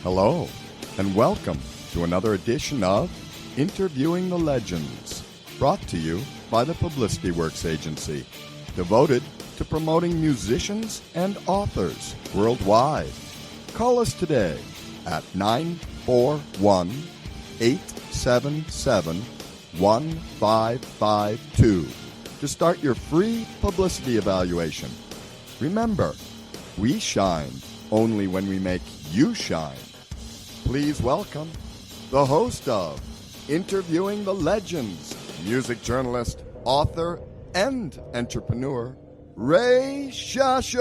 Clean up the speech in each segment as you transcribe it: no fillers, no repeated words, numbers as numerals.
Hello, and welcome to another edition of Interviewing the Legends, brought to you by the Publicity Works Agency, devoted to promoting musicians and authors worldwide. Call us today at 941-877-1552 to start your free publicity evaluation. Remember, we shine only when we make you shine. Please welcome the host of Interviewing the Legends, music journalist, author, and entrepreneur, Ray Shasho.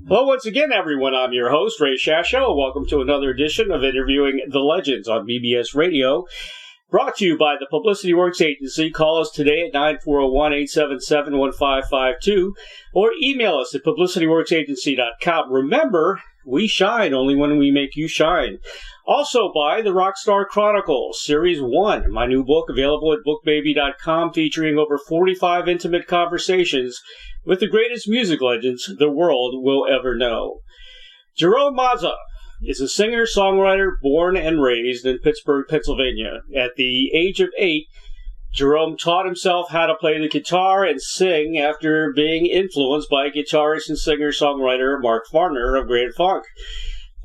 Hello once again, everyone. I'm your host, Ray Shasho. Welcome to another edition of Interviewing the Legends on BBS Radio, brought to you by the Publicity Works Agency. Call us today at 941-877-1552 or email us at publicityworksagency.com. Remember, we shine only when we make you shine. Also by the Rockstar Chronicles, Series 1, my new book available at bookbaby.com, featuring over 45 intimate conversations with the greatest music legends the world will ever know. Jerome Mazza is a singer-songwriter born and raised in Pittsburgh, Pennsylvania. At the age of 8, Jerome taught himself how to play the guitar and sing after being influenced by guitarist and singer-songwriter Mark Farner of Grand Funk.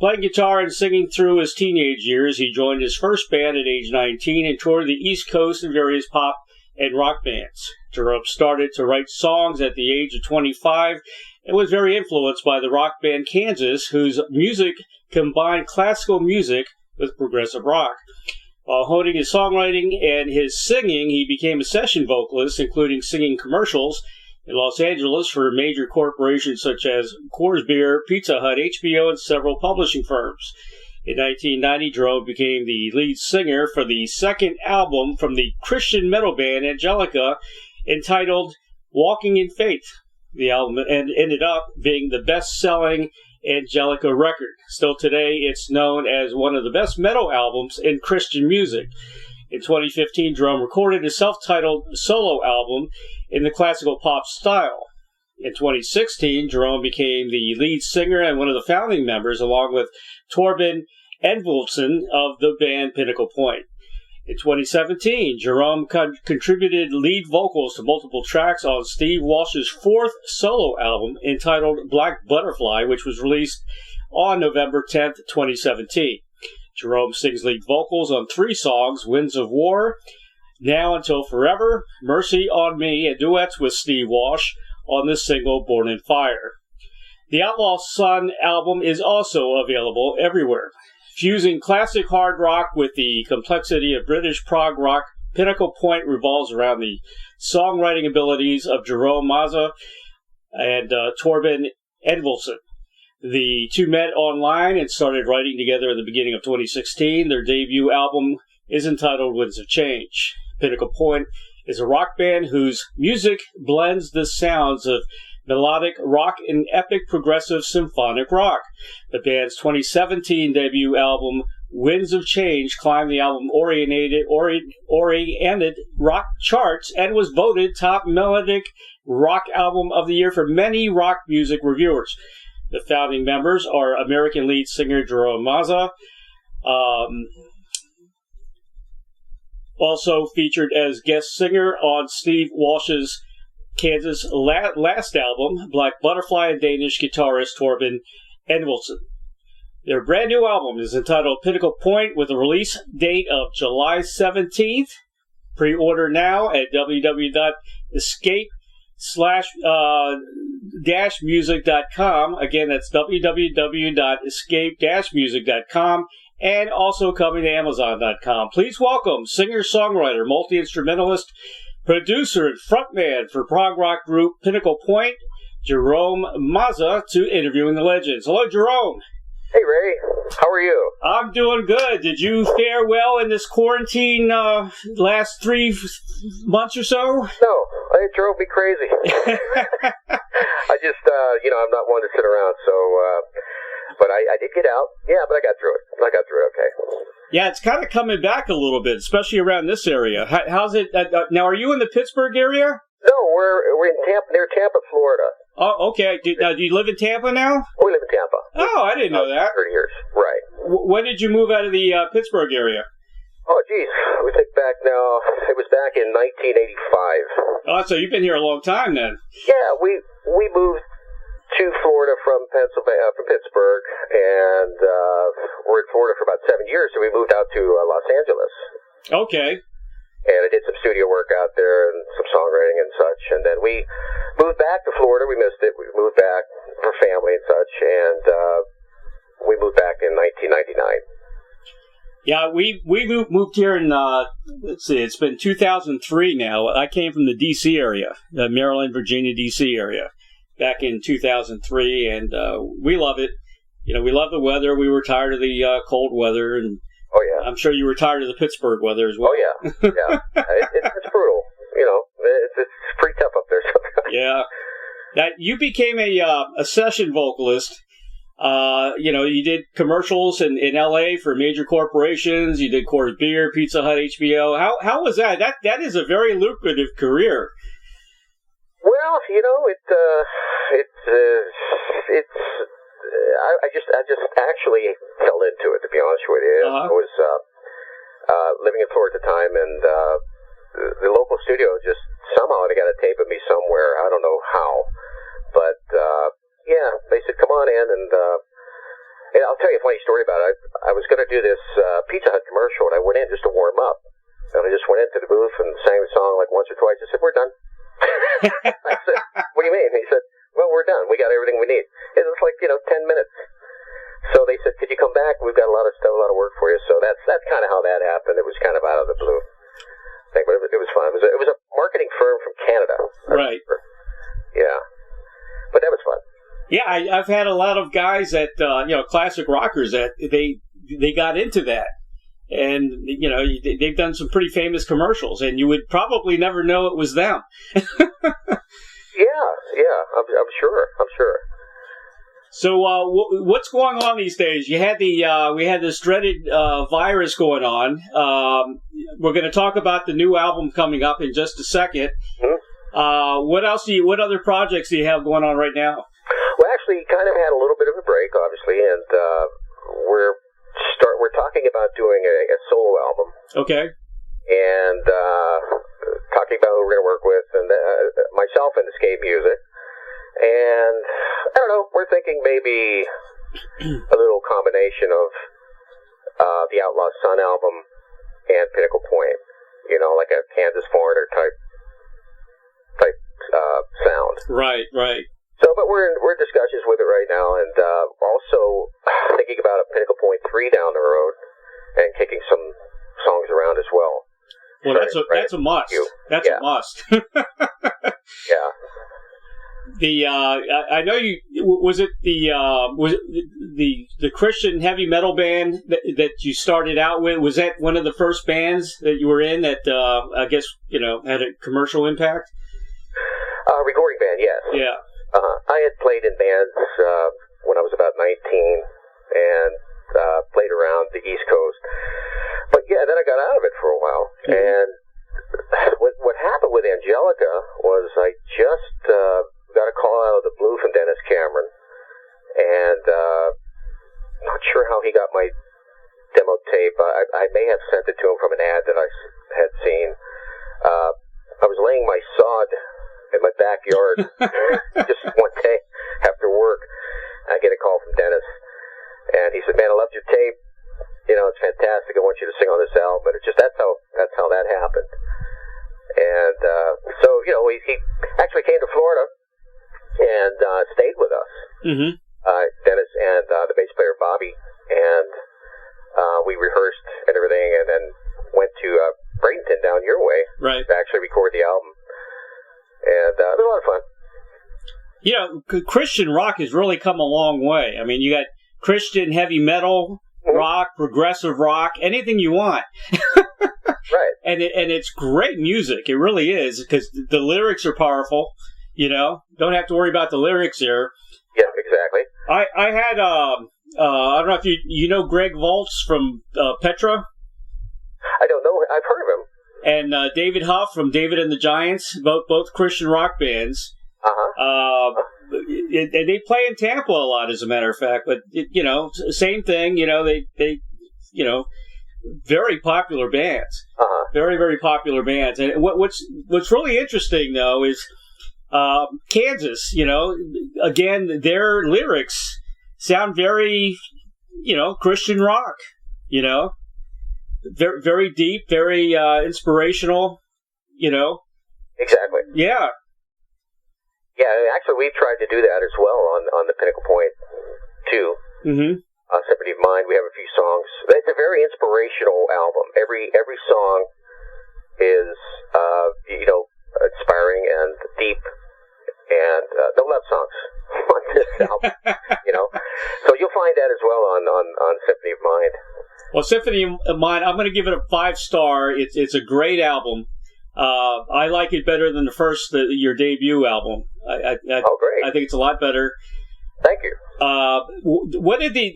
Playing guitar and singing through his teenage years, he joined his first band at age 19 and toured the East Coast in various pop and rock bands. Jerome started to write songs at the age of 25 and was very influenced by the rock band Kansas, whose music combined classical music with progressive rock. While honing his songwriting and his singing, he became a session vocalist, including singing commercials in Los Angeles for major corporations such as Coors Beer, Pizza Hut, HBO, and several publishing firms. In 1990, Jerome became the lead singer for the second album from the Christian metal band Angelica, entitled Walking in Faith. The album ended up being the best-selling Angelica record. Still today, it's known as one of the best metal albums in Christian music. In 2015, Jerome recorded a self-titled solo album in the classical pop style. In 2016, Jerome became the lead singer and one of the founding members, along with Torben Edvaldsen of the band Pinnacle Point. In 2017, Jerome contributed lead vocals to multiple tracks on Steve Walsh's fourth solo album entitled Black Butterfly, which was released on November 10, 2017. Jerome sings lead vocals on 3 songs: Winds of War, Now Until Forever, Mercy on Me, and duets with Steve Walsh on the single Born in Fire. The Outlaw Sun album is also available everywhere. Fusing classic hard rock with the complexity of British prog rock, Pinnacle Point revolves around the songwriting abilities of Jerome Mazza and Torben Edvaldsen. The two met online and started writing together at the beginning of 2016. Their debut album is entitled Winds of Change. Pinnacle Point is a rock band whose music blends the sounds of melodic rock and epic progressive symphonic rock. The band's 2017 debut album, Winds of Change, climbed the album-oriented rock charts and was voted top melodic rock album of the year for many rock music reviewers. The founding members are American lead singer Jerome Mazza, also featured as guest singer on Steve Walsh's Kansas last album, Black Butterfly, and Danish guitarist Torben Edvaldsen. Their brand new album is entitled Pinnacle Point, with a release date of July 17th. Pre-order now at www.escape-music.com. Again, that's www.escape-music.com. And also coming to Amazon.com. Please welcome singer-songwriter, multi-instrumentalist, producer and frontman for prog rock group Pinnacle Point, Jerome Mazza, to Interviewing the Legends. Hello, Jerome. Hey, Ray. How are you? I'm doing good. Did you fare well in this quarantine last 3 months or so? No, it drove me crazy. I just, I'm not one to sit around, so, but I did get out. Yeah, but I got through it. Okay. Yeah, it's kind of coming back a little bit, especially around this area. How's it? Now, are you in the Pittsburgh area? No, we're in Tampa, near Tampa, Florida. Oh, okay. Do you live in Tampa now? We live in Tampa. Oh, I didn't know that. 30 years, right. When did you move out of the Pittsburgh area? Oh, geez. We think back now. It was back in 1985. Oh, so you've been here a long time then. Yeah, we moved to Florida from Pittsburgh, and we're in Florida for about 7 years, so we moved out to Los Angeles. Okay. And I did some studio work out there and some songwriting and such. And then we moved back to Florida. We missed it. We moved back for family and such. And we moved back in 1999. Yeah, we moved here in, let's see, it's been 2003 now. I came from the D.C. area, the Maryland, Virginia, D.C. area, back in 2003. And we love it. You know, we love the weather. We were tired of the cold weather. And oh, yeah. I'm sure you were tired of the Pittsburgh weather as well. Oh, yeah. Yeah. It's brutal. You know, it's pretty tough up there sometimes. Yeah. Now, you became a session vocalist. You did commercials in L.A. for major corporations. You did Coors Beer, Pizza Hut, HBO. How was that? That is a very lucrative career. Well, I just actually fell into it, to be honest with you. Uh-huh. I was living in Florida at the time, and the local studio just somehow they got a tape of me somewhere. I don't know how, but they said, "Come on in," and I'll tell you a funny story about it. I was going to do this Pizza Hut commercial, and I went in just to warm up, and I just went into the booth and sang the song like once or twice. I said, "We're done." I said, "What do you mean?" He said, "Well, we're done. We got everything we need." It was like 10 minutes. So they said, "Could you come back? We've got a lot of stuff, a lot of work for you." So that's kind of how that happened. It was kind of out of the blue thing, but it was fun. It was a marketing firm from Canada. Right. Yeah, but that was fun. Yeah, I've had a lot of guys that classic rockers that they got into that, and they've done some pretty famous commercials, and you would probably never know it was them. Yeah, I'm sure. So, what's going on these days? We had this dreaded virus going on. We're going to talk about the new album coming up in just a second. Mm-hmm. What other projects do you have going on right now? Well, actually, kind of had a little bit of a break, obviously, and we're talking about doing a solo album. Okay. And talking about who we're going to work with, and myself and Escape Music. And I don't know, we're thinking maybe a little combination of the Outlaw Sun album and Pinnacle Point, like a Kansas Foreigner type sound. Right. So, but we're in discussions with it right now, and also thinking about a Pinnacle Point 3 down the road and kicking some songs around as well. Well, that's a must. That's a must. Yeah. I know you was it the Christian heavy metal band that you started out with? Was that one of the first bands that you were in that I guess had a commercial impact? Recording band, yes. Yeah. I had played in bands when I was about 19 and played around the East Coast. But yeah, then I got out of it for a while. Mm-hmm. And what happened with Angelica was I just got a call out of the blue from Dennis Cameron, and not sure how he got my demo tape. I may have sent it to him from an ad that I had seen. I was laying my sod in my backyard just one day after work. I get a call from Dennis, and he said, "Man, I loved your tape. It's fantastic. I want you to sing on this album." But that's how that happened. And so he actually came to Florida and stayed with us. Mm-hmm. Dennis and the bass player Bobby, and we rehearsed and everything, and then went to Bradenton down your way, right, to actually record the album. And it was a lot of fun. Christian rock has really come a long way. I mean, you got Christian heavy metal, rock, progressive rock, anything you want. Right. And it's great music. It really is, because the lyrics are powerful. Don't have to worry about the lyrics here. Yeah, exactly. I had I don't know if you know Greg Volz from Petra. I don't know. I've heard of him. And David Huff from David and the Giants, both Christian rock bands. And they play in Tampa a lot, as a matter of fact. But same thing. They very popular bands. Very, very popular bands. And what's really interesting though is Kansas. Again, their lyrics sound very Christian rock. Very, very deep, very inspirational. Exactly. Yeah. Yeah, actually, we've tried to do that as well on the Pinnacle Point, too. Mm-hmm. Symphony of Mind, we have a few songs. It's a very inspirational album. Every song is, inspiring and deep, and no love songs on this album, So you'll find that as well on Symphony of Mind. Well, Symphony of Mind, I'm going to give it a 5-star. It's a great album. I like it better than your debut album. Oh, great. I think it's a lot better. Thank you.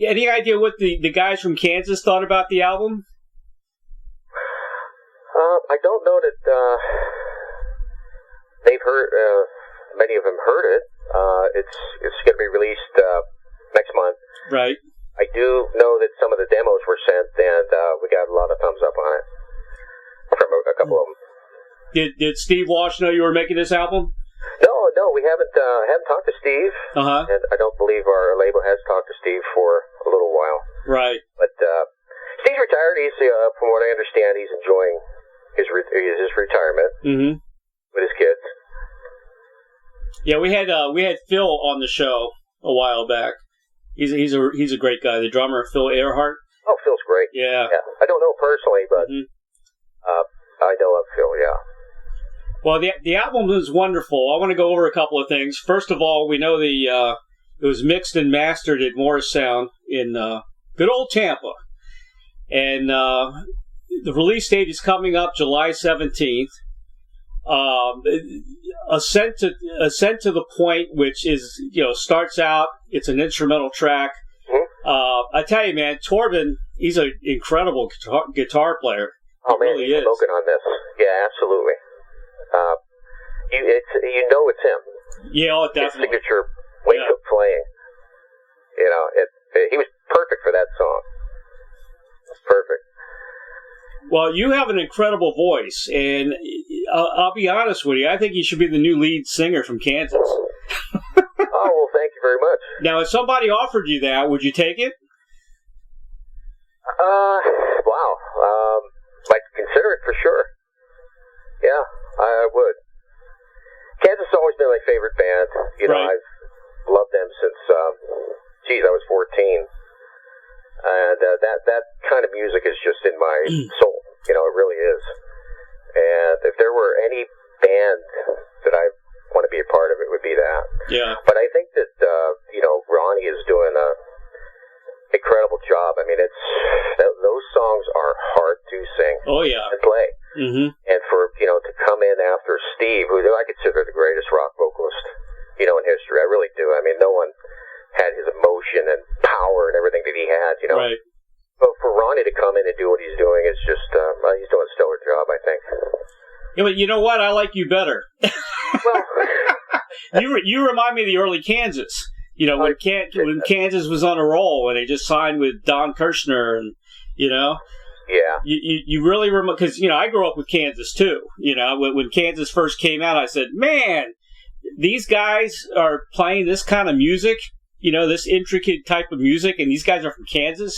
Any idea what the guys from Kansas thought about the album? I don't know that they've heard. Many of them heard it. It's going to be released next month. Right. I do know that some of the demos were sent, and we got a lot of thumbs up on it from a couple of them. Did Steve Walsh know you were making this album? No, we haven't talked to Steve, and I don't believe our label has talked to Steve for a little while. Right. But Steve's retired. He's, from what I understand, he's enjoying his retirement with his kids. Yeah, we had Phil on the show a while back. He's a great guy. The drummer, Phil Earhart. Oh, Phil's great. Yeah. I don't know him personally, but I know of Phil. Yeah. Well, the album is wonderful. I want to go over a couple of things. First of all, we know it was mixed and mastered at Morris Sound in good old Tampa, and the release date is coming up July 17th. Ascent to the Point, which is starts out. It's an instrumental track. I tell you, man, Torben, he's an incredible guitar player. Oh man, really he's smoking on this. Yeah, absolutely. It's him. Yeah, oh, definitely. His signature way of playing. He was perfect for that song. Perfect. Well, you have an incredible voice, and I'll be honest with you. I think you should be the new lead singer from Kansas. Oh, well, thank you very much. Now, if somebody offered you that, would you take it? Wow. I'd consider it for sure. Yeah, I would. Kansas has always been my favorite band. Right. I've loved them since, I was 14. And that kind of music is just in my soul. It really is. And if there were any band that I want to be a part of, it would be that. Yeah. But I think that, Ronnie is doing a incredible job. I mean, those songs are hard to sing. Oh, yeah. And play. Mm-hmm. And for, to come in after Steve, who I consider the greatest rock vocalist, in history. I really do. I mean, no one had his emotion and power and everything that he had, Right. But for Ronnie to come in and do what he's doing, it's just, he's doing a stellar job, I think. Yeah, but you know what? I like you better. Well, you remind me of the early Kansas. When Kansas was on a roll and they just signed with Don Kirshner and, Yeah. You really remember, because, I grew up with Kansas too. When Kansas first came out, I said, man, these guys are playing this kind of music, this intricate type of music, and these guys are from Kansas,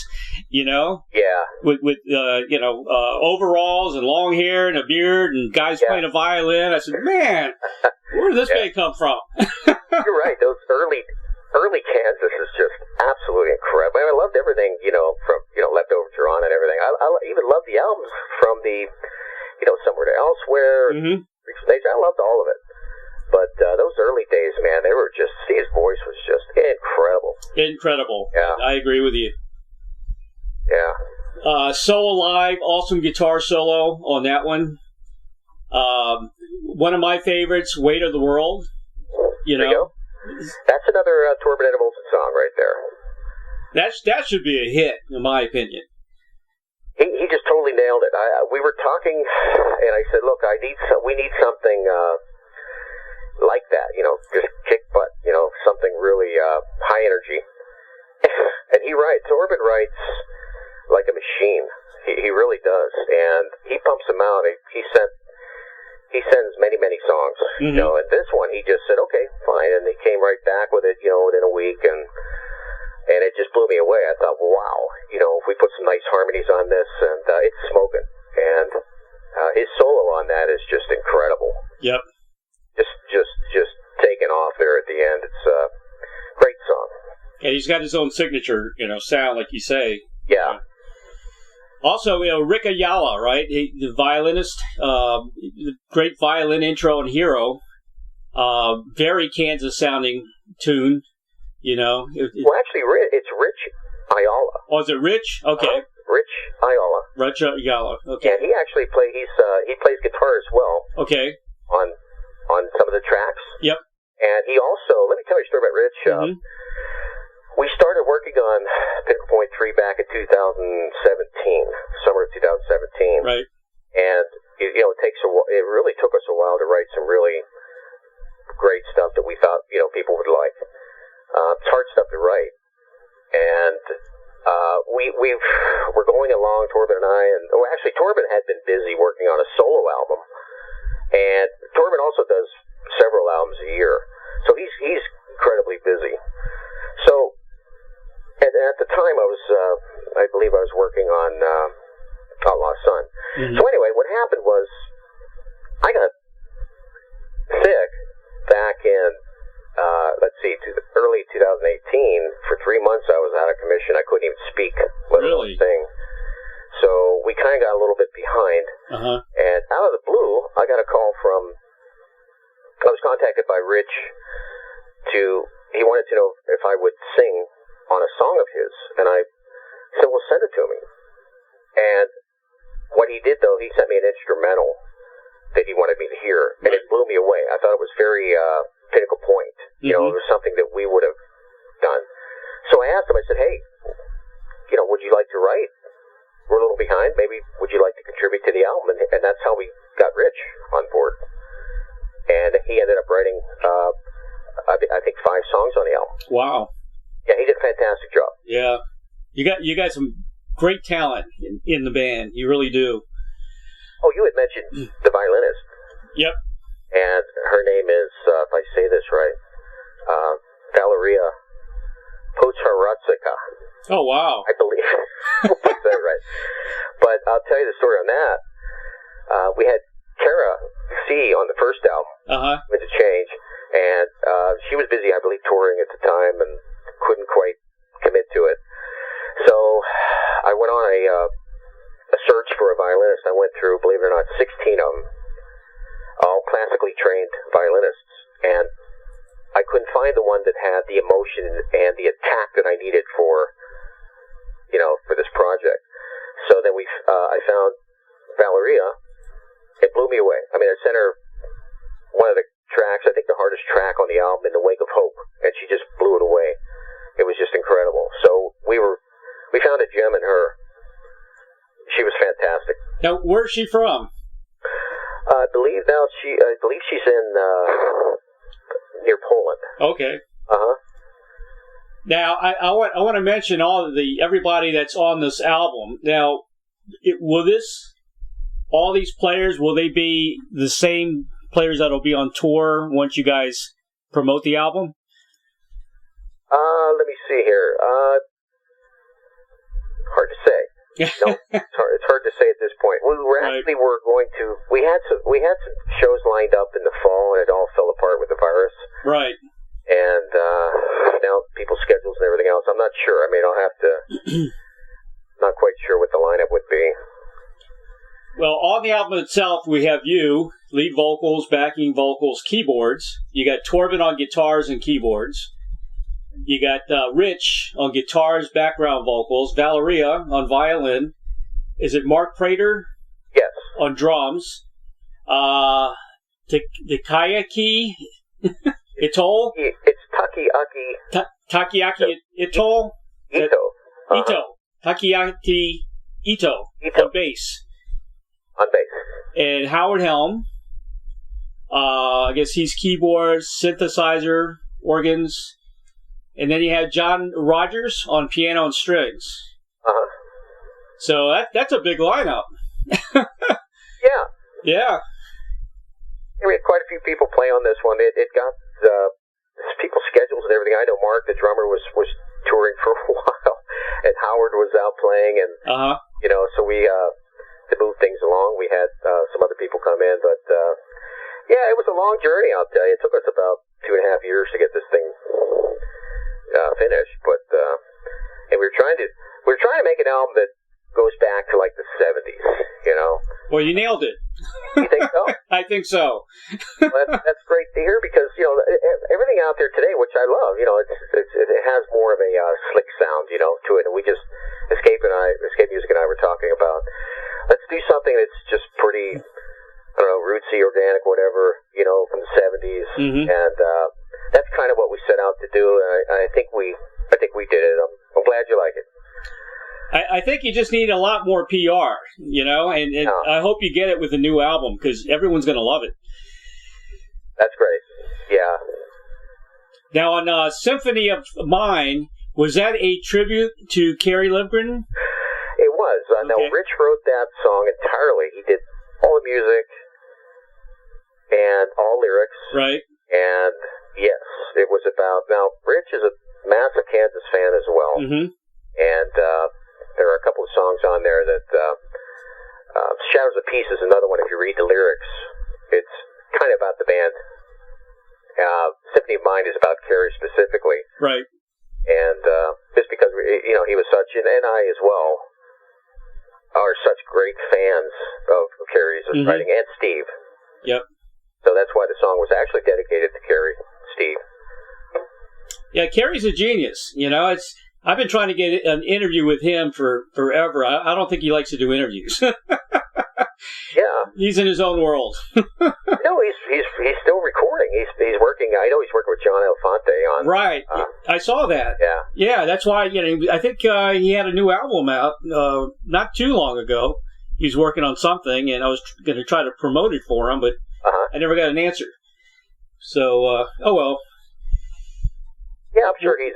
Yeah. with overalls and long hair and a beard and guys playing a violin. I said, man, where did this band come from? You're right. Those early Kansas is just absolutely incredible. I loved everything, from, Leftover Toronto and everything. I even loved the albums from the, Somewhere to Elsewhere. Mm-hmm. I loved all of it. But those early days, man, they were just, Steve's voice was just Incredible. Yeah. I agree with you. Yeah. So Alive, awesome guitar solo on that one. One of my favorites, Weight of the World. You know, there you go. That's another Torben Edvaldsen song right there. That should be a hit, in my opinion. He just totally nailed it. We were talking, and I said, "Look, we need something like that. You know, just kick butt. You know, something really high energy." And Torben writes like a machine. He really does, and he pumps them out. He sends many songs. Mm-hmm. You know, and this one he just said, "Okay, fine," and he came right back with it. You know, within a week, and it just blew me away. I thought, wow, you know, if we put some nice harmonies on this, and it's smoking. And his solo on that is just incredible. Yep. Just taking off there at the end. It's a great song. Yeah, he's got his own signature, you know, sound, like you say. Yeah. Also, you know, Rick Ayala, right? The violinist, great violin intro and hero. Very Kansas-sounding tune. You know, well, actually, it's Rich Ayala. Oh, is it Rich? Okay, Rich Ayala. Rich Ayala. Okay. And he actually he plays guitar as well. Okay. On some of the tracks. Yep. And he also, let me tell you a story about Rich. Mm-hmm. We started working on Pinnacle Point 3 back in 2017, summer of 2017. Right. And you know, it really took us a while to write some really great stuff that we thought, you know, people would like. It's hard stuff to write, and we're going along, Torben and I, and actually Torben had been busy working on a solo album, and Torben also does several albums a year, so he's incredibly busy. So, and at the time I believe I was working on Outlaw Son. Mm-hmm. So anyway, what happened was I got sick back in early 2018. For 3 months I was out of commission. I couldn't even speak, let alone sing. So we kind of got a little bit behind. Uh-huh. And out of the blue, I got a call I was contacted by Rich he wanted to know if I would sing on a song of his. And I said, well, send it to me. And what he did, though, he sent me an instrumental that he wanted me to hear. And it blew me away. I thought it was very Pinnacle Point. You know, it was something that we would have done. So I asked him, I said, hey, you know, would you like to write? We're a little behind. Maybe would you like to contribute to the album? And that's how we got Rich on board. And he ended up writing, I think, 5 songs on the album. Wow. Yeah, he did a fantastic job. Yeah. You got some great talent in the band. You really do. Oh, you had mentioned the violinist. Yep. And her name is, if I say this right, Valeria Pocharatsika. Oh, wow. I believe. Is that right? But I'll tell you the story on that. We had Kara C on the first album, with the change, and she was busy, I believe, touring at the time and couldn't quite commit to it. So I went on a search for a violinist. I went through, believe it or not, 16 of them, all classically trained violinists, and I couldn't find the one that had the emotion and the attack that I needed for this project. So then I found Valeria. It blew me away. I mean, I sent her one of the tracks, I think the hardest track on the album, In the Wake of Hope, and she just blew it away. It was just incredible. So we found a gem in her. She was fantastic. Now, where's she from? I believe she's in near Poland. Okay. Uh-huh. Now, I want to mention everybody that's on this album. Now, all these players, will they be the same players that'll be on tour once you guys promote the album? Let me see here. Hard to say. No, it's hard to say at this point. We had some shows lined up in the fall, and it all fell apart with the virus. Right. And now people's schedules and everything else. I'm not sure. I mean, I'll have to. Not quite sure what the lineup would be. Well, on the album itself, we have you, lead vocals, backing vocals, keyboards. You got Torben on guitars and keyboards. You got Rich on guitars, background vocals, Valeria on violin. Is it Mark Prater? Yes. On drums. Takayaki Ito? It's Takiaki. Takiaki Ito? Ito. Ito. Takiaki Ito. On bass. On bass. And Howard Helm. I guess he's keyboards, synthesizer, organs. And then you had John Rogers on piano and strings. Uh-huh. So that's a big lineup. Yeah. Yeah. We had quite a few people play on this one. It got people's schedules and everything. I know Mark, the drummer, was touring for a while, and Howard was out playing, and so we to move things along, we had some other people come in, but yeah, it was a long journey. I'll tell you, it took us about 2.5 years to get this thing finished, but and we were trying to make an album that goes back to like the 70s, Well, you nailed it. You think so? I think so. Well, that's great to hear, because everything out there today, which I love, it has more of a slick sound, to it. And we just Escape Music and I were talking about, let's do something that's just pretty, I don't know, rootsy, organic, whatever, from the 70s, and that's kind of what we set out to do. And I think we did it. I'm glad you like it. I think you just need a lot more PR, and I hope you get it with the new album, because everyone's going to love it. That's great. Yeah. Now, on Symphony of Mine, was that a tribute to Kerry Livgren? It was. Now, Rich wrote that song entirely. He did all the music and all lyrics. Right. And, yes, it was about... Now, Rich is a massive Kansas fan as well. Mm-hmm. And there are a couple of songs on there that... Shadows of Peace is another one. If you read the lyrics, it's kind of about the band. Symphony of Mind is about Kerry specifically. Right. And just because, he was such, and I as well, are such great fans of Kerry's writing, and Steve. Yep. So that's why the song was actually dedicated to Kerry, Steve. Yeah, Kerry's a genius. I've been trying to get an interview with him for forever. I don't think he likes to do interviews. Yeah. He's in his own world. No, he's still recording. He's working. I know he's working with John Elefante on. Right. I saw that. Yeah. Yeah, that's why. I think he had a new album out not too long ago. He's working on something, and I was going to try to promote it for him, but I never got an answer. So, oh well. Yeah, I'm sure he's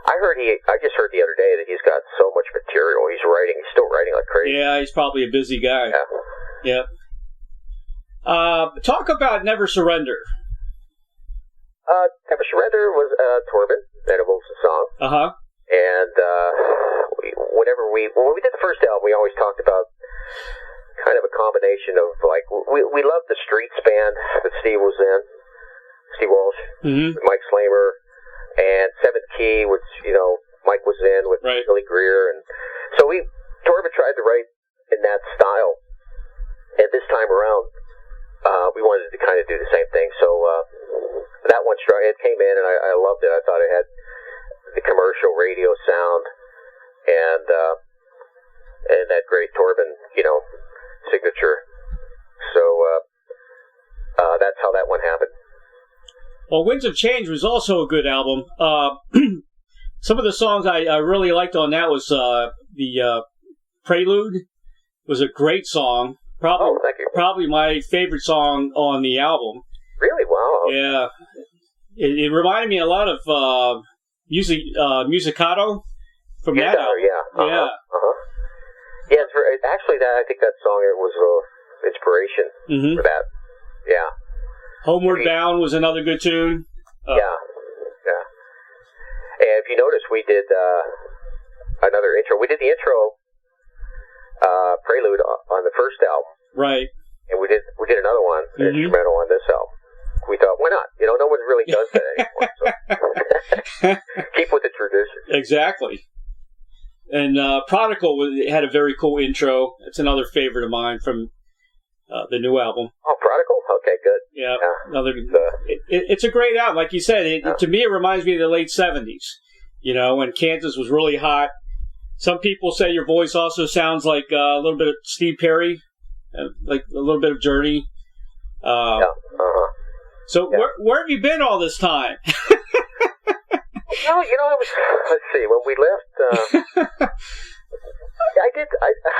I just heard the other day that he's got so much material. He's still writing like crazy. Yeah, he's probably a busy guy. Yeah. Talk about Never Surrender. Never Surrender was Torben Venables' song. Uh-huh. And when we did the first album, we always talked about kind of a combination of, like, we loved the Streets band that Steve was in, Steve Walsh, Mike Slamer, and Seventh Key, which, Mike was in with Billy Greer. And so Torben tried to write in that style. And this time around, we wanted to kind of do the same thing. So that one, it came in, and I loved it. I thought it had the commercial radio sound and that great Torben, signature. So that's how that one happened. Well, Winds of Change was also a good album. Some of the songs I really liked on that was the Prelude was a great song. Thank you. Probably my favorite song on the album. Really? Wow. Yeah. It reminded me a lot of Musicato from that album. Yeah. Yeah. Yeah, actually, I think that song, it was inspiration for that. Yeah. Homeward Bound was another good tune. Yeah. And if you notice, we did another intro. We did the intro Prelude on the first album. Right. And we did another one, instrumental on this album. We thought, why not? No one really does that anymore. So. Keep with the tradition. Exactly. And Prodigal had a very cool intro. It's another favorite of mine from the new album. Oh, Prodigal? Okay, good. Yeah. It's a great album. Like you said, to me, it reminds me of the late 70s, when Kansas was really hot. Some people say your voice also sounds like a little bit of Steve Perry, like a little bit of Journey. So where have you been all this time? Well, let's see, when we left, I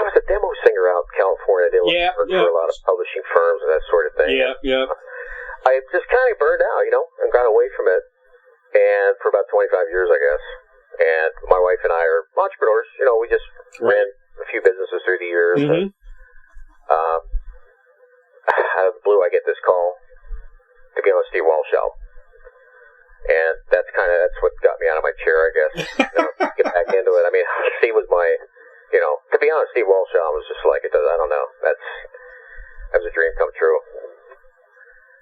was a demo singer out in California. I did work for a lot of publishing firms and that sort of thing. Yeah. I just kind of burned out, and got away from it. And for about 25 years, I guess. And my wife and I are entrepreneurs. We just ran a few businesses through the years. Mm-hmm. And, out of the blue, I get this call to be on Steve Walsh album. And that's what got me out of my chair, I guess. Get back into it. I mean, Steve was my, to be honest, Steve Walsh album was just like, I don't know. That was a dream come true.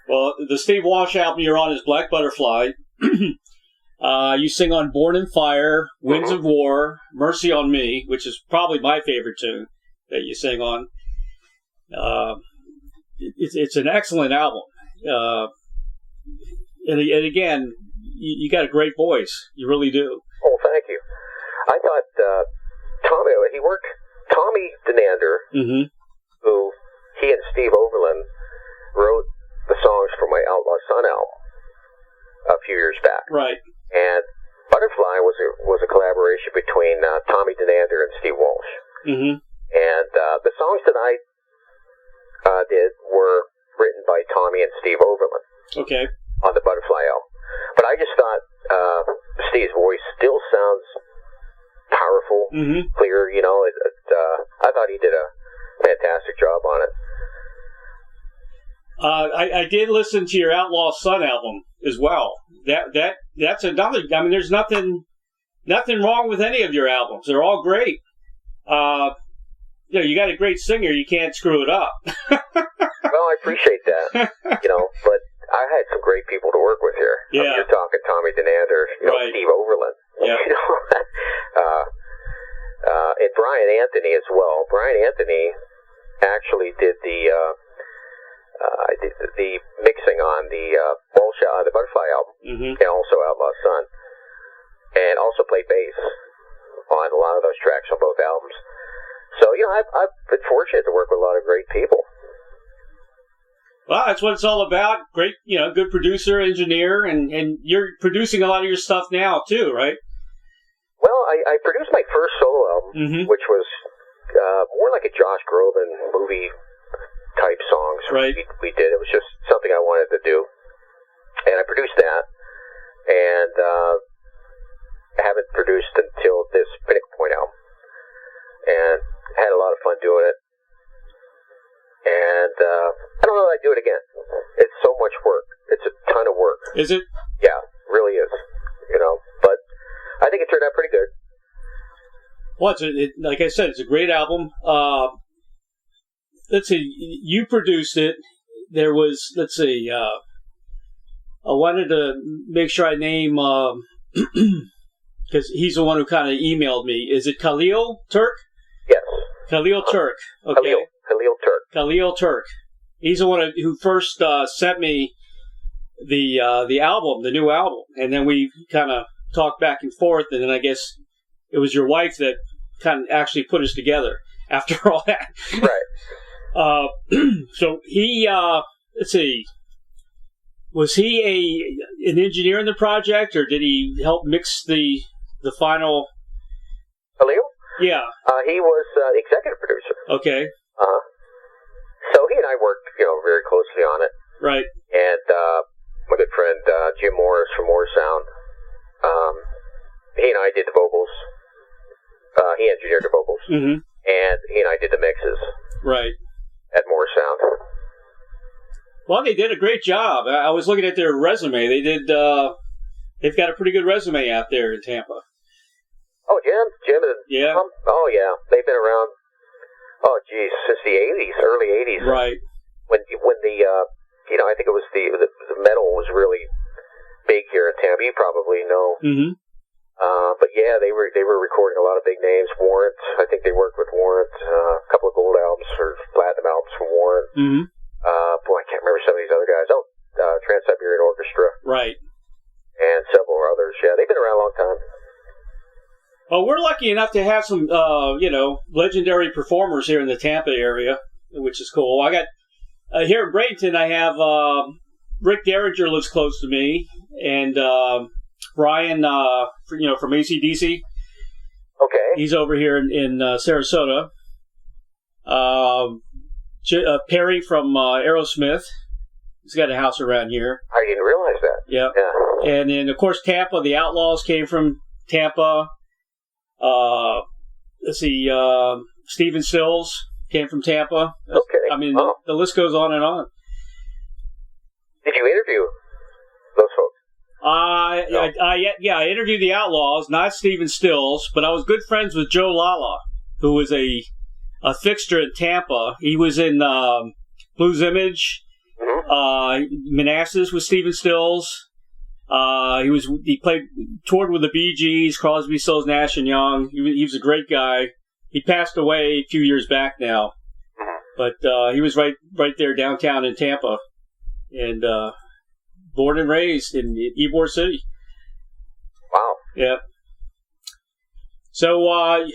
Well, the Steve Walsh album you're on is Black Butterfly. You sing on Born in Fire, Winds of War, Mercy on Me, which is probably my favorite tune that you sing on. It's an excellent album. And again, you got a great voice. You really do. Oh, thank you. I thought Tommy Denander, who he and Steve Overland wrote the songs for my Outlaw Son album a few years back. Right. And Butterfly was a collaboration between Tommy Denander and Steve Walsh. Mm-hmm. And the songs that I did were written by Tommy and Steve Overland. Okay. On the Butterfly album. But I just thought Steve's voice still sounds powerful, clear, I thought he did a fantastic job on it. I did listen to your Outlaw Son album as well. That's another. I mean, there's nothing wrong with any of your albums. They're all great. You got a great singer. You can't screw it up. Well, I appreciate that. But I had some great people to work with here. Yeah. You're talking Tommy Denander, right. Steve Overland. Yeah. And Brian Anthony as well. Brian Anthony actually did the mixing on the the Butterfly album, and also Outlaw Son, and also played bass on a lot of those tracks on both albums. So I've been fortunate to work with a lot of great people. Well, that's what it's all about. Great, good producer, engineer, and you're producing a lot of your stuff now too, right? Well, I produced my first solo album, which was more like a Josh Groban movie type songs. Right. We did. It was just something I wanted to do, and I produced that, and haven't produced until this Pinnacle Point album, and had a lot of fun doing it. And I don't know if I'd do it again. It's so much work. It's a ton of work. Is it? Yeah, really is. But I think it turned out pretty good. Well, like I said, it's a great album. Let's see, you produced it. There was, I wanted to make sure I name, because he's the one who kind of emailed me. Is it Khalil Turk? Yes. Khalil Turk. Okay. Khalil Turk. Khalil Turk. He's the one who first sent me the album, the new album, and then we kind of talked back and forth, and then I guess it was your wife that kind of actually put us together after all that. Right. So he, let's see, was he an engineer in the project, or did he help mix the final? Khalil? Yeah. He was the executive producer. Okay. So he and I worked, very closely on it. Right. And my good friend Jim Morris from Morris Sound, he and I did the vocals. He engineered the vocals, and he and I did the mixes. Right. At Morris Sound. Well, they did a great job. I was looking at their resume. They did. They've got a pretty good resume out there in Tampa. Oh, Jim, and yeah. Oh, yeah. They've been around. Oh, geez, since the early '80s. Right. When the I think it was the metal was really big here in Tampa. You probably know. Mm-hmm. But yeah, they were recording a lot of big names. Warrant, I think they worked with Warrant. A couple of gold albums or platinum albums from Warrant. Mm-hmm. I can't remember some of these other guys. Trans-Siberian Orchestra. Right. And several others. Yeah, they've been around a long time. Well, we're lucky enough to have some, legendary performers here in the Tampa area, which is cool. I got, here in Bradenton, I have Rick Derringer lives close to me, and Brian, from AC/DC. Okay. He's over here in Sarasota. Perry from Aerosmith. He's got a house around here. I didn't realize that. Yeah. And then, of course, Tampa. The Outlaws came from Tampa. Let's see. Stephen Stills came from Tampa. Okay. I mean, the list goes on and on. Did you interview those folks? I interviewed the Outlaws, not Stephen Stills, but I was good friends with Joe Lala, who was a fixture in Tampa. He was in Blues Image, Manassas with Stephen Stills. He toured with the Bee Gees, Crosby, Stills, Nash and Young. He was a great guy. He passed away a few years back now, but he was right there downtown in Tampa, and born and raised in Ybor City. Wow. Yeah. So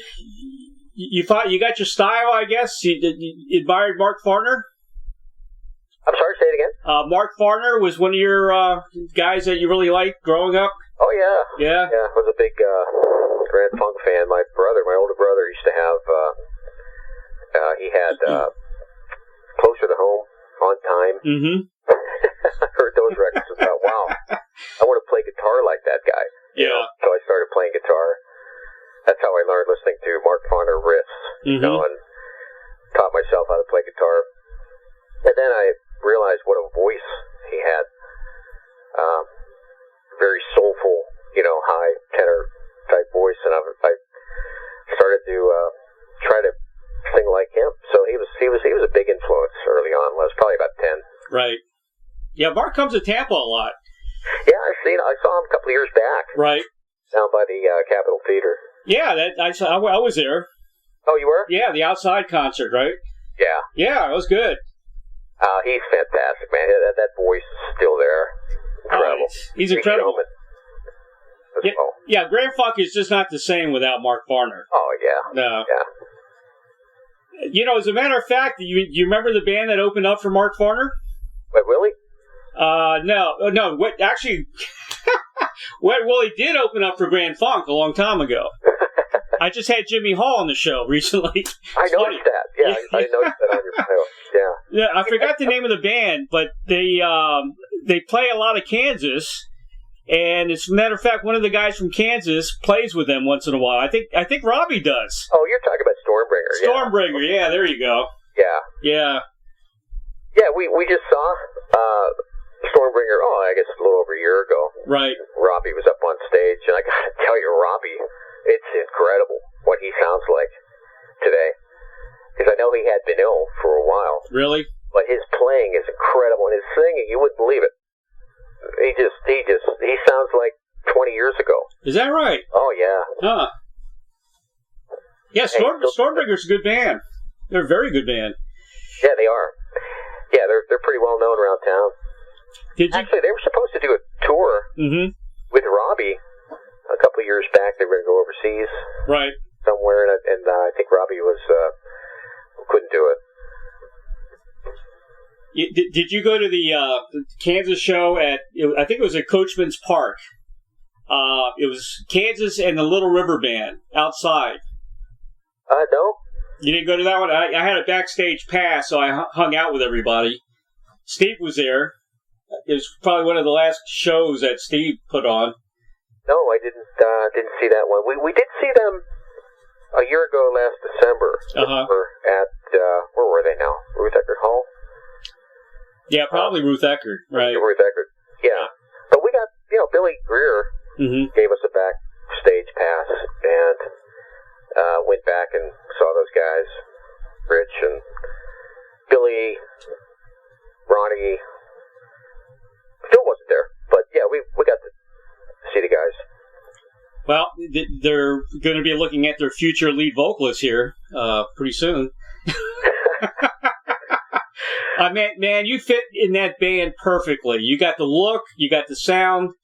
you got your style, I guess. You admired Mark Farner. I'm sorry, say it again? Mark Farner was one of your guys that you really liked growing up? Oh, yeah. Yeah? Yeah, I was a big Grand Funk fan. My older brother, used to have, he had Closer to Home, On Time. Mm-hmm. I heard those records and thought, wow, I want to play guitar like that guy. Yeah. So I started playing guitar. That's how I learned listening to Mark Farner riffs, and taught myself how to play guitar. And then I realized what a voice he had. Very soulful, high tenor type voice, and I started to try to sing like him. So he was a big influence early on. I was probably about 10. Right. Yeah, Mark comes to Tampa a lot. Yeah, I saw him a couple of years back. Right. Down by the Capitol Theater. Yeah, I was there. Oh, you were? Yeah, the outside concert, right? Yeah. Yeah, it was good. He's fantastic, man. That voice is still there. Incredible. He's incredible. Yeah, Grand Funk is just not the same without Mark Farner. Oh, yeah. No. Yeah. As a matter of fact, you remember the band that opened up for Mark Farner? Wait, Willie? No. Wet Willie did open up for Grand Funk a long time ago. I just had Jimmy Hall on the show recently. I noticed that. Yeah, I noticed that on your bio. Yeah. Yeah, I forgot the name of the band, but they play a lot of Kansas, and as a matter of fact, one of the guys from Kansas plays with them once in a while. I think Robbie does. Oh, you're talking about Stormbringer. Stormbringer, yeah, there you go. Yeah. Yeah. Yeah, we just saw Stormbringer, I guess a little over a year ago. Right. Robbie was up on stage, and I got to tell you, Robbie, it's incredible what he sounds like today. Because I know he had been ill for a while. Really? But his playing is incredible, and his singing, you wouldn't believe it. He sounds like 20 years ago. Is that right? Oh, yeah. Huh. Yeah, Stormbringer's a good band. They're a very good band. Yeah, they are. Yeah, they're pretty well known around town. Actually, they were supposed to do a tour with Robbie a couple of years back. They were going to go overseas, right, somewhere, and I think Robbie couldn't do it. Did you go to the Kansas show I think it was at Coachman's Park? It was Kansas and the Little River Band outside. No. You didn't go to that one? I had a backstage pass, so I hung out with everybody. Steve was there. It was probably one of the last shows that Steve put on. No, I didn't see that one. We did see them a year ago last December. At where were they now? Ruth Eckerd Hall? Yeah, probably Ruth Eckerd, right? Ruth Eckerd, yeah. But we got, Billy Greer gave us a backstage pass, and went back and saw those guys, Rich and Billy, Ronnie. Still wasn't there, but yeah, we got to see the guys. Well, they're going to be looking at their future lead vocalist here pretty soon. Man, you fit in that band perfectly. You got the look, you got the sound,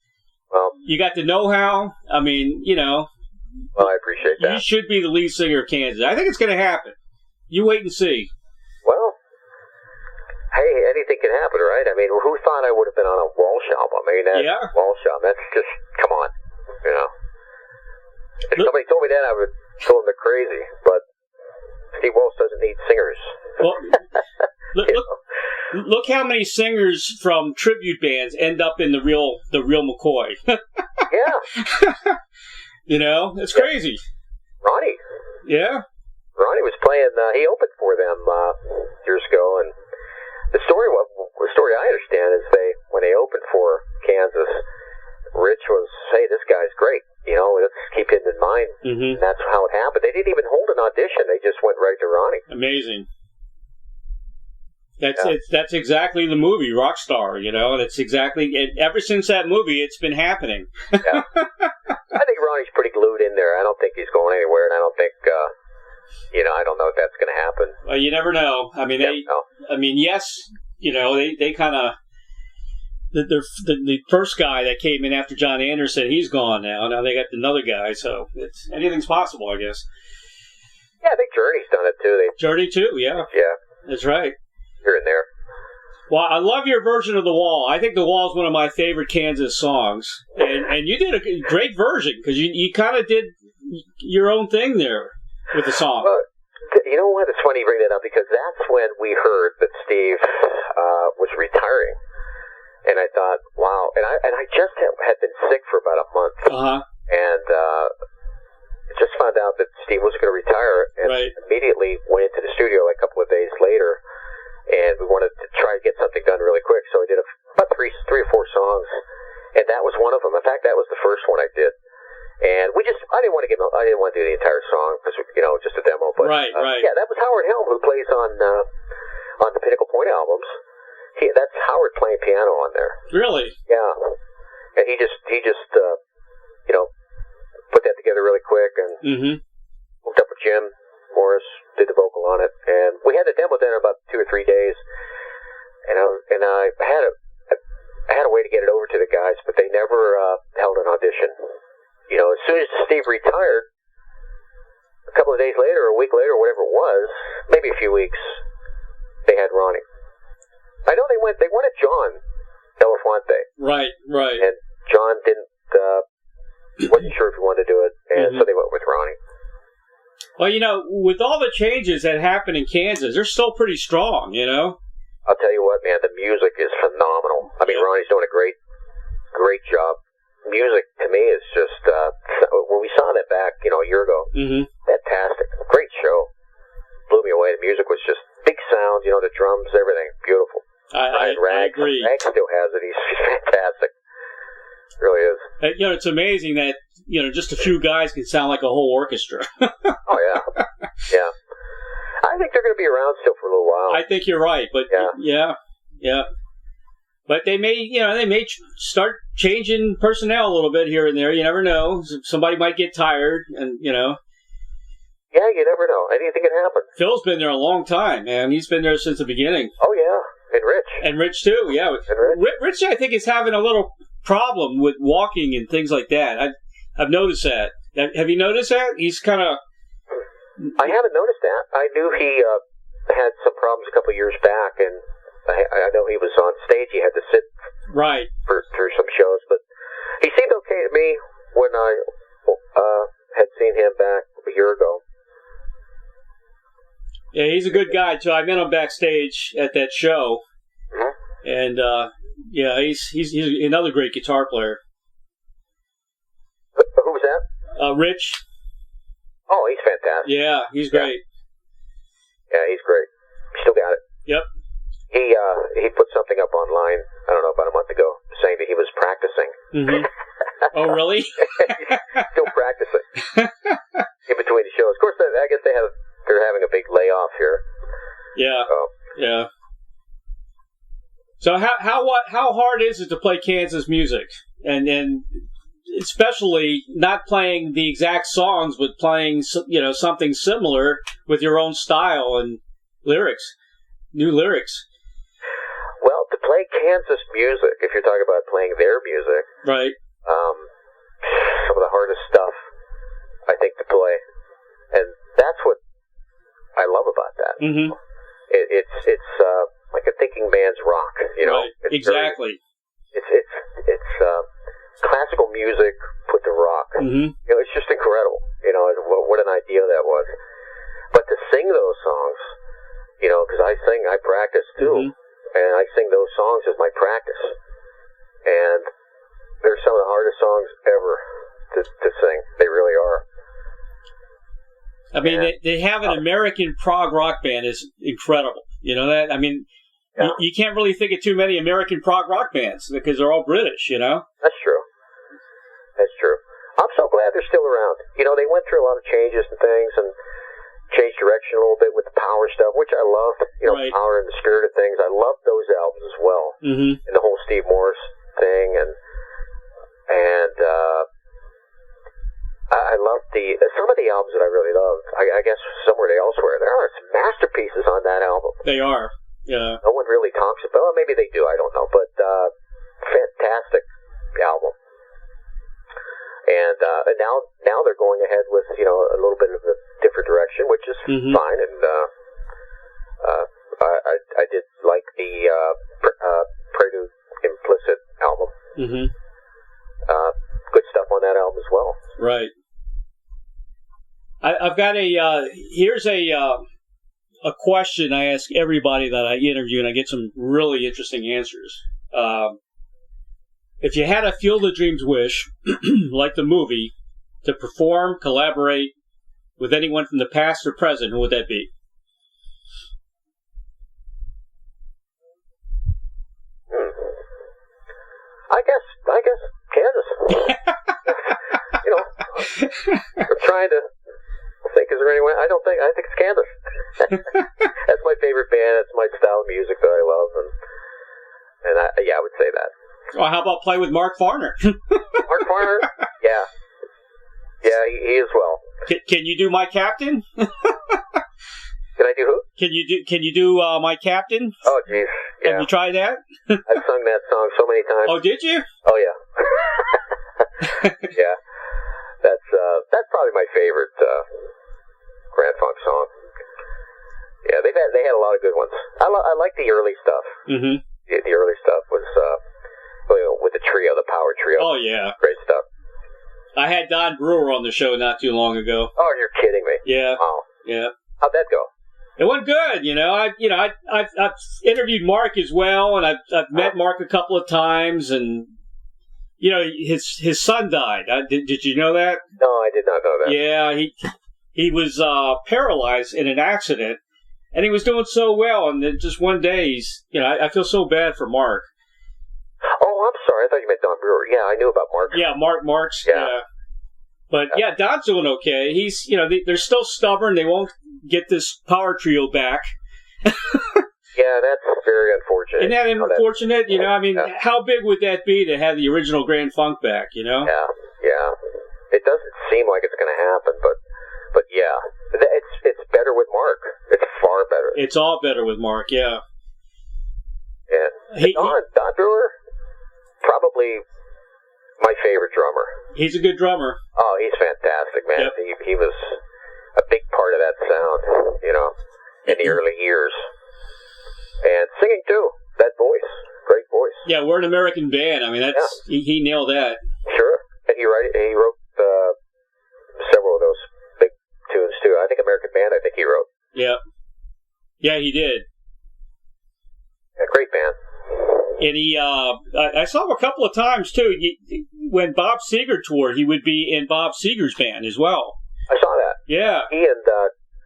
Well, you got the know-how. I mean, well, I appreciate that. you should be the lead singer of Kansas. I think it's going to happen. You wait and see. Well, hey, anything can happen, right? I mean, who thought I would have been on a Walsh album? I mean, Walsh album, that's just, come on, If somebody told me that, I would tell them they're crazy, but Steve Walsh doesn't need singers. Well, look how many singers from tribute bands end up in the real McCoy. Yeah. It's crazy. Ronnie. Yeah. Ronnie was playing, he opened for them years ago, and the story I understand is when they opened for Kansas, Rich was, hey, this guy's great, let's keep him in mind. Mm-hmm. And that's how it happened. They didn't even hold an audition. They just went right to Ronnie. Amazing. That's exactly the movie, Rockstar, That's exactly, ever since that movie, it's been happening. Yeah. I think Ronnie's pretty glued in there. I don't think he's going anywhere, and I don't think, I don't know if that's going to happen. Well, you never know. I mean, yes, they kind of, the first guy that came in after John Anderson, he's gone now. Now they got another guy, so anything's possible, I guess. Yeah, I think Journey's done it too. Journey too, yeah. Yeah. That's right. Here and there. Well, I love your version of The Wall. I think The Wall is one of my favorite Kansas songs. And you did a great version, because you kind of did your own thing there with the song. Well, you know what? It's funny you bring that up, because that's when we heard that Steve was retiring. And I thought, wow. And I just had been sick for about a month. Uh-huh. And just found out that Steve was going to retire, and immediately went into the studio like a couple of days later. And we wanted to try to get something done really quick, so I did about three or four songs, and that was one of them. In fact, that was the first one I did. And I didn't want to do the entire song because just a demo. But yeah, that was Howard Helm, who plays on the Pinnacle Point albums. That's Howard playing piano on there. Really? Yeah. And he just put that together really quick and hooked up with Jim Morris, did the vocal on it, and we had the demo done in about 2 or 3 days. And I had a way to get it over to the guys, but they never held an audition. As soon as Steve retired, a couple of days later, or a week later, or whatever it was, maybe a few weeks, they had Ronnie. I know they wanted John Elefante. Right. And John wasn't sure if he wanted to do it, and so they went with Ronnie. Well, with all the changes that happened in Kansas, they're still pretty strong, I'll tell you what, man, the music is phenomenal. I mean, Ronnie's doing a great job. Music, to me, is just, when we saw that back, a year ago, fantastic. Great show. Blew me away. The music was just big sounds, the drums, everything. Beautiful. I agree. Rag still has it. He's fantastic. Really is. It's amazing that, just a few guys can sound like a whole orchestra. Oh, yeah. Yeah. I think they're going to be around still for a little while. I think you're right, but yeah. But they may start changing personnel a little bit here and there. You never know. Somebody might get tired, and Yeah, you never know. Anything can happen. Phil's been there a long time, man. He's been there since the beginning. Oh, yeah. And Rich, too, yeah. And Rich, I think, is having a little problem with walking and things like that. I've noticed that. Have you noticed that? He's kind of... I haven't noticed that. I knew he had some problems a couple of years back, and I know he was on stage. He had to sit through some shows, but he seemed okay to me when I had seen him back a year ago. Yeah, he's a good guy, too. I met him backstage at that show, and he's another great guitar player. Who was that? Rich. Oh, he's fantastic. Yeah, he's great. Yeah, he's great. Still got it. Yep. He put something up online, I don't know, about a month ago, saying that he was practicing. Oh, really? Still practicing. In between the shows. Of course, I guess they're having a big layoff here. Yeah. Yeah. So how hard is it to play Kansas music? And especially not playing the exact songs, but playing, something similar with your own style and lyrics, new lyrics. Kansas music, if you're talking about playing their music, Right. some of the hardest stuff, I think, to play. And that's what I love about that. Mm-hmm. It's like a thinking man's rock, you know? Right. Exactly. It's classical music put to rock. Mm-hmm. You know, it's just incredible. You know, what an idea that was. But to sing those songs, you know, because I practice too, and I sing those songs as my practice. And they're some of the hardest songs ever to sing. They really are. I mean, they have an American prog rock band is incredible. You know that? I mean, you can't really think of too many American prog rock bands because they're all British, you know? That's true. That's true. I'm so glad they're still around. You know, they went through a lot of changes and things and changed direction a little bit with the power stuff, which I loved. You know, power and the spirit of things. I loved those albums as well. Mm-hmm. And the whole Steve Morse thing. And I loved some of the albums that I really loved. I guess somewhere elsewhere. There are some masterpieces on that album. They are. Yeah. No one really talks about. Well, maybe they do. I don't know. But fantastic album. And now they're going ahead with, you know, a little bit of a different direction, which is fine. And I did like the Prelude Implicit album. Mm-hmm. Good stuff on that album as well. Right. I've got here's a question I ask everybody that I interview, and I get some really interesting answers. If you had a Field of Dreams wish, like the movie, to perform, collaborate with anyone from the past or present, who would that be? I guess Kansas. You know, I'm trying to think. Is there anyone? I think it's Kansas. That's my favorite band. It's my style of music that I love, and I would say that. Well, how about play with Mark Farner? Mark Farner? Yeah, he as well. Can you do My Captain? Can I do who? Can you do My Captain? Oh, jeez. Yeah. Have you tried that? I've sung that song so many times. Oh, did you? Oh, yeah. Yeah. That's probably my favorite Grand Funk song. Yeah, they had a lot of good ones. I like the early stuff. Mm-hmm. The early stuff was with the trio, the power trio. Oh, yeah. Great stuff. I had Don Brewer on the show not too long ago. Oh, you're kidding me. Yeah. Wow. Yeah. How'd that go? It went good, you know. I've interviewed Mark as well, and I've met Mark a couple of times, and you know his son died. Did you know that? No, I did not know that. Yeah, he was paralyzed in an accident, and he was doing so well, and then just one day I feel so bad for Mark. Oh, I'm sorry. I thought you meant Don Brewer. Yeah, I knew about Mark. Yeah, Mark's. Yeah. But yeah, Don's doing okay. He's, they're still stubborn. They won't get this power trio back. Yeah, that's very unfortunate. Isn't that unfortunate? How big would that be to have the original Grand Funk back? Yeah. It doesn't seem like it's going to happen, but yeah, it's better with Mark. It's far better. It's all better with Mark. Yeah. Yeah. Don Brewer, probably my favorite drummer. He's a good drummer. Oh, he's fantastic, man. Yep. He was a big part of that sound, in the early years. And singing, too. That voice. Great voice. Yeah, we're an American band. I mean, he nailed that. Sure. And he wrote several of those big tunes, too. I think American Band, he wrote. Yeah. Yeah, he did. Yeah, great band. And I saw him a couple of times, too. When Bob Seger toured, he would be in Bob Seger's band as well. I saw that. Yeah. He and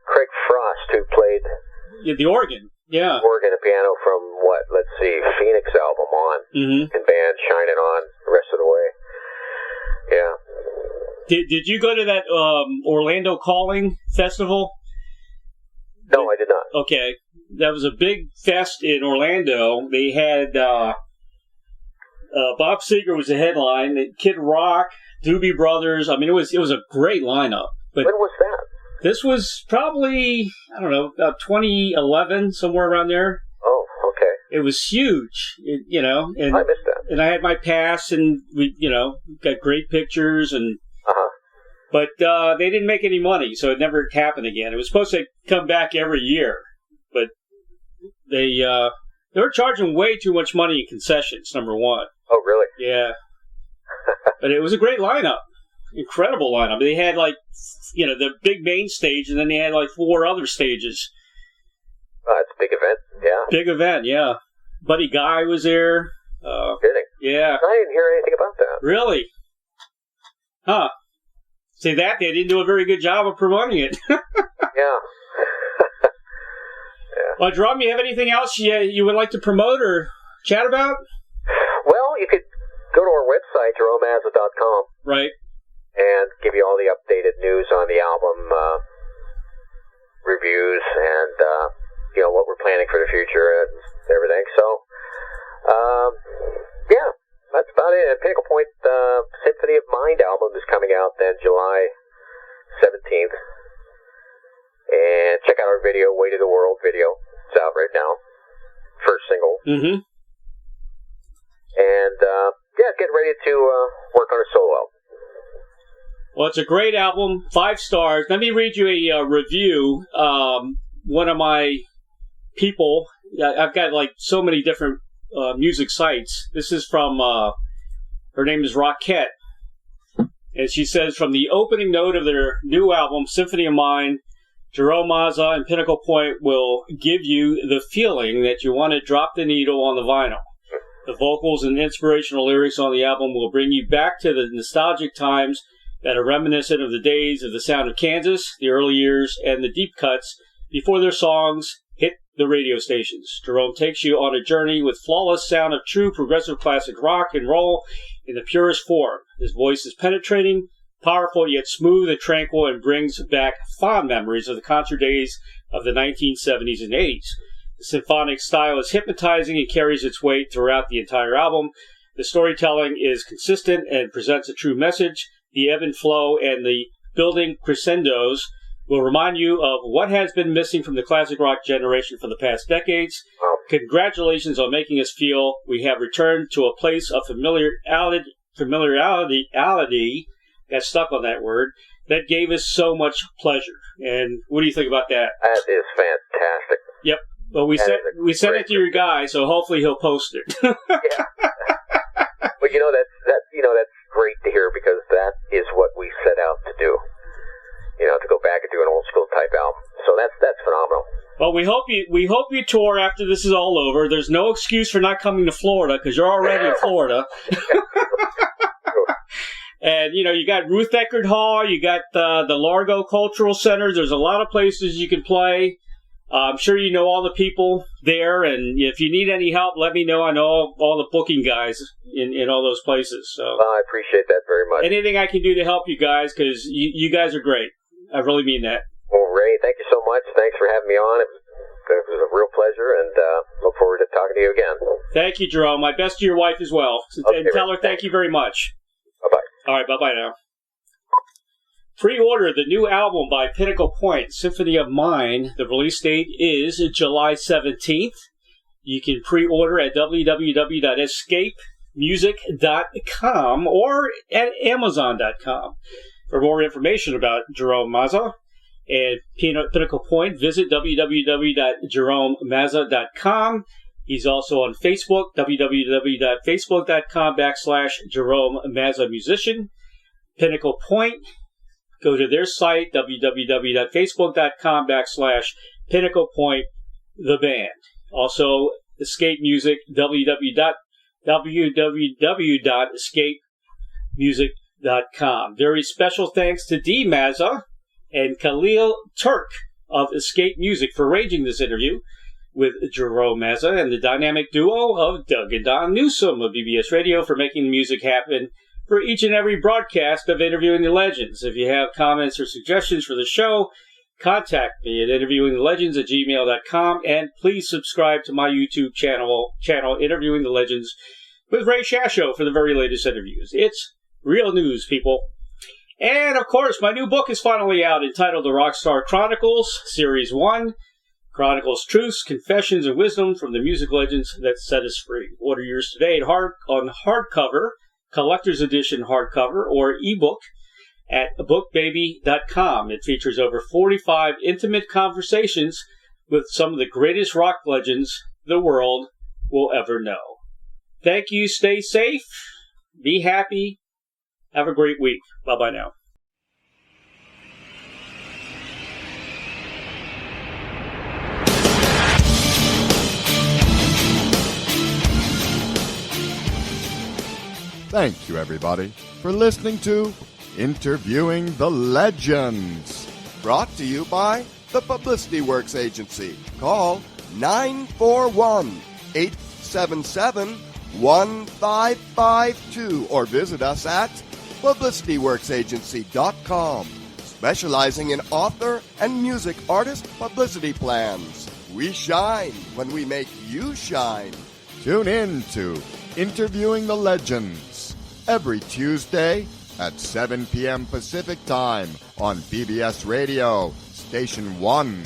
Craig Frost, who played... the organ. Yeah. Organ and piano from, Phoenix album on. Mm-hmm. And band Shining On the rest of the way. Yeah. Did you go to that Orlando Calling Festival? No, I did not. Okay. That was a big fest in Orlando. They had Bob Seger was the headline. Kid Rock, Doobie Brothers. I mean, it was a great lineup. But when was that? This was probably, I don't know, about 2011, somewhere around there. Oh, okay. It was huge, and I missed that. And I had my pass, and we, got great pictures, and but they didn't make any money, so it never happened again. It was supposed to come back every year, but they were charging way too much money in concessions. Number one. Oh, really? Yeah. But it was a great lineup, incredible lineup. They had the big main stage, and then they had 4 other stages. Oh, it's a big event, yeah. Big event, yeah. Buddy Guy was there. Kidding? Yeah. I didn't hear anything about that. Really? Huh. Say that, they didn't do a very good job of promoting it. Yeah. Well, Jerome, you have anything else you would like to promote or chat about? Well, you could go to our website, jeromemazza.com. Right. And give you all the updated news on the album, reviews, and what we're planning for the future and everything. So, yeah, that's about it. And Pinnacle Point Symphony of Mind album is coming out then July 17th. And check out our video, Way to the World video. It's out right now. First single. Mm-hmm. And, getting ready to work on a solo album. Well, it's a great album, 5 stars. Let me read you a review. One of my people, I've got so many different music sites. This is from, her name is Rockette. And she says, from the opening note of their new album, Symphony of Mind, Jerome Mazza and Pinnacle Point will give you the feeling that you want to drop the needle on the vinyl. The vocals and inspirational lyrics on the album will bring you back to the nostalgic times that are reminiscent of the days of the sound of Kansas, the early years, and the deep cuts before their songs hit the radio stations. Jerome takes you on a journey with flawless sound of true progressive classic rock and roll in the purest form. His voice is penetrating, powerful yet smooth and tranquil, and brings back fond memories of the concert days of the 1970s and 80s. The symphonic style is hypnotizing and carries its weight throughout the entire album. The storytelling is consistent and presents a true message. The ebb and flow and the building crescendos will remind you of what has been missing from the classic rock generation for the past decades. Congratulations on making us feel we have returned to a place of familiarity, got stuck on that word, that gave us so much pleasure. And what do you think about that? That is fantastic. Yep. Well, we sent it to your guy, so hopefully he'll post it. Yeah. But that's great to hear, because that is what we set out to do. To go back and do an old school type album. So that's phenomenal. Well, we hope you tour after this is all over. There's no excuse for not coming to Florida, because you're already in Florida. And you got Ruth Eckerd Hall, you got the Largo Cultural Center. There's a lot of places you can play. I'm sure you know all the people there, and if you need any help, let me know. I know all the booking guys in all those places. So I appreciate that very much. Anything I can do to help you guys, because you guys are great. I really mean that. Well, Ray, thank you so much. Thanks for having me on. It was a real pleasure, and look forward to talking to you again. Thank you, Jerome. My best to your wife as well. Okay, and tell her thank you very much. Bye-bye. All right, bye-bye now. Pre-order the new album by Pinnacle Point, Symphony of Mind. The release date is July 17th. You can pre-order at www.escapemusic.com or at amazon.com. For more information about Jerome Mazza and Pinnacle Point, visit www.jeromemazza.com. He's also on Facebook, www.facebook.com/Jerome Mazza Musician. Pinnacle Point, go to their site, www.facebook.com/Pinnacle Point, the band. Also, Escape Music, www.escapemusic.com. Very special thanks to D. Mazza and Khalil Turk of Escape Music for arranging this interview with Jerome Mazza, and the dynamic duo of Doug and Don Newsom of BBS Radio for making the music happen for each and every broadcast of Interviewing the Legends. If you have comments or suggestions for the show, contact me at interviewingthelegends@gmail.com, and please subscribe to my YouTube channel Interviewing the Legends with Ray Shasho for the very latest interviews. It's real news, people. And, of course, my new book is finally out, entitled The Rockstar Chronicles, Series 1. Chronicles truths, confessions, and wisdom from the music legends that set us free. Order yours today on hardcover, collector's edition hardcover, or ebook at bookbaby.com. It features over 45 intimate conversations with some of the greatest rock legends the world will ever know. Thank you. Stay safe. Be happy. Have a great week. Bye-bye now. Thank you, everybody, for listening to Interviewing the Legends. Brought to you by the Publicity Works Agency. Call 941-877-1552 or visit us at publicityworksagency.com, specializing in author and music artist publicity plans. We shine when we make you shine. Tune in to Interviewing the Legends every Tuesday at 7 p.m. Pacific Time on PBS Radio, Station 1.